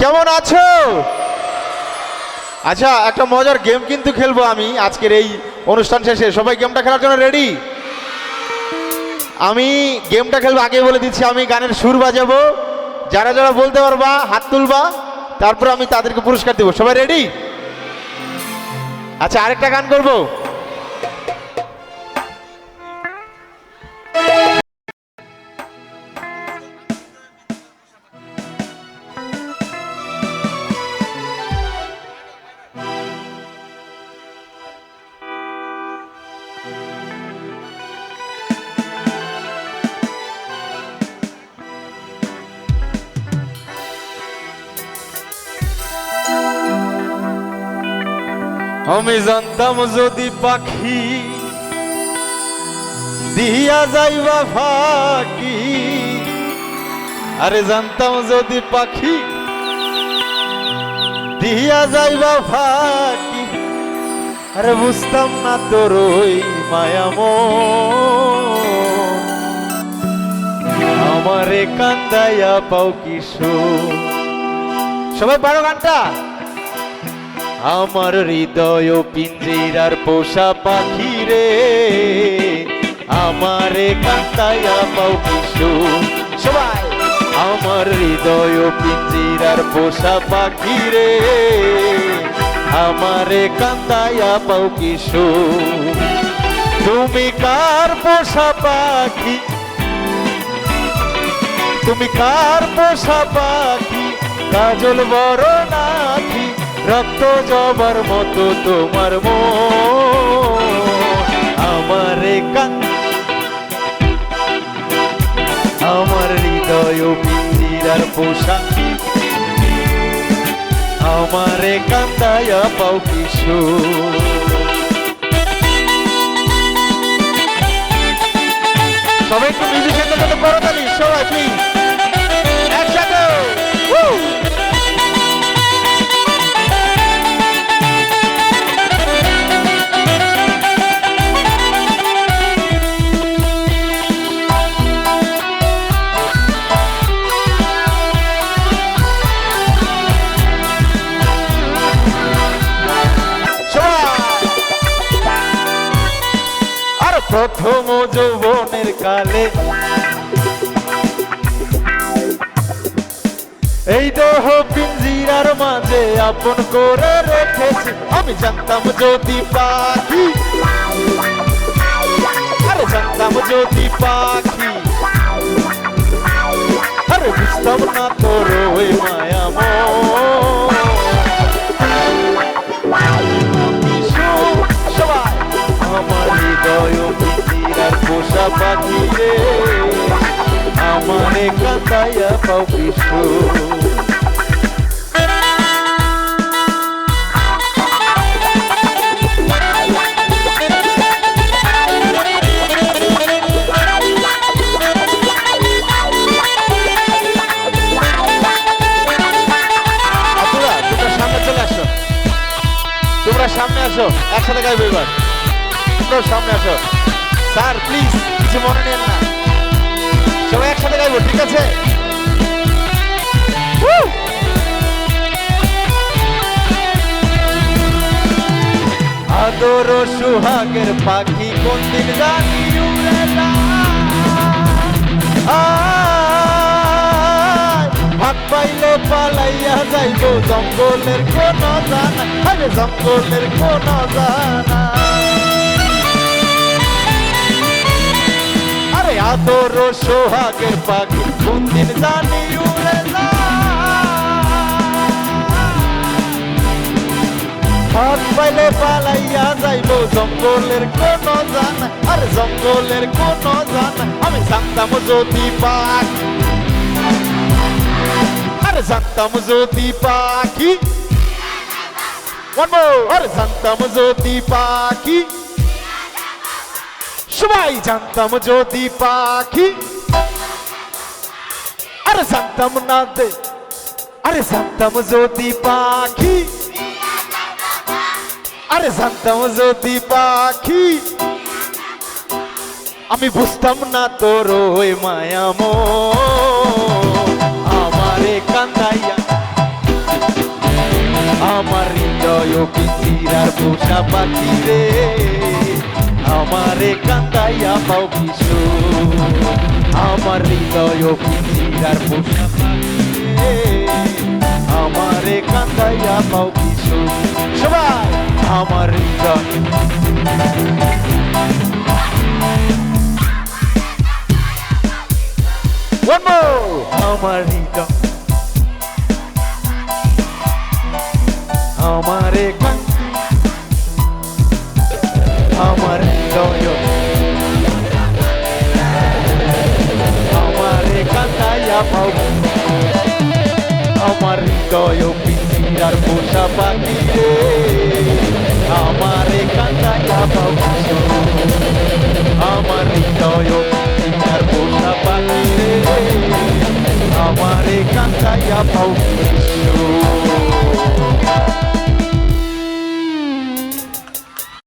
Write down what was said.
কেমন আছো? আচ্ছা, একটা মজার গেম কিন্তু খেলবো আমি আজকের এই অনুষ্ঠান শেষে। সবাই গেমটা খেলার জন্য রেডি? আমি গেমটা খেলবো আগে বলে দিচ্ছি। আমি গানের সুর বাজাবো, যারা যারা বলতে পারবা হাত তুলবা, তারপর আমি তাদেরকে পুরস্কার দেবো। সবাই রেডি? আচ্ছা, আরেকটা গান করবো। আমি জানতাম যদি পাখি দিয়া যাইবা ফাঁকি, আরে জানতাম যদি পাখি দিয়া যাইবা ফাঁকি, আরে বুঝতাম না তোর ওই মায়ামন, আমারে কান্দাইয়া পাও কিশোর। সবাই পারো গানটা? আমার হৃদয় পিঞ্জিরার পোষা পাখি রে, আমারে কান্দাইয়া পাও কিশোর। সবাই, আমার হৃদয় পিঞ্জিরার পোষা পাখি রে, আমারে কান্দাইয়া পাও কিশোর। তুমি কার পোষা পাখি, তুমি কার পোষা পাখি, কাজল বড় নাকি, রক্ত জবার মতো তোমার মন, আমারে আমার হৃদয় পিঞ্জিরার পোষা, আমারে কান্দাইয়া পাও কিশোর। সবাই একটু মিউজিশিয়ানদের মতো করো তালি, সবাই প্লিজ একসাথে। প্রথম যৌবনের কালে এই দেহ পিঞ্জিরার মাঝে আপন করে রেখেছি। আমি জানতাম যদি পাখি, আরে জানতাম যদি পাখি, আরে বুঝতাম না তোর ওই মায়ামন, সবাই আমার হৃদয় পিঞ্জিরার পোষা পাখি রে, আমারে কান্দাইয়া পাও কিশোর। তোমরা সামনে আসো, একসাথে গাইবো এবার। তোমরা সামনে আসো। স্যার প্লিজ কিছু মনে নেন না, সবাই একসাথে গাইবো, ঠিক আছে? আদর সুহাগের পাখি কোন দিন জানি উড়ে যায়, ভাত পাইলে পালাইয়া যাইব জঙ্গলের কোন জানা, আরে জঙ্গলের কোন জানা, আরে আদর সোহাগের পাখি কোন দিন জানি উড়ে যায়, ভাত পাইলে পালাইয়া যাইব জঙ্গলের কোন জানা, আরে জঙ্গলের কোন জানা। আমি জানতাম যদি পাখি, আরে জানতাম যদি পাখি, আরে জানতাম যদি পাখি, সবাই জানতাম যদি পাখি, আরে জানতাম না দে, আরে জানতাম যদি পাখি, আরে জানতাম যদি পাখি, আমি বুঝতাম না তোর ওই মায়ামন, আমারে কান্দাইয়া পিঞ্জিরার পোষা পাখি রে আমারে কান্দাইয়া পাও কিশো আমার হৃদয় পিঞ্জিরার পোষা পাখি রে আমারে কান্দাইয়া পাও কিশো সবাই আমার হৃদয় One more! আমার হৃদয় আমারে আমার হৃদয় আমারে কান্দাইয়া পাও আমার হৃদয় পিঞ্জিরার পোষা পাখি রে আমারে কান্দাইয়া পাও আমার হৃদয় পিঞ্জিরার পোষা পাখি রে আমারে কান্দাইয়া পাও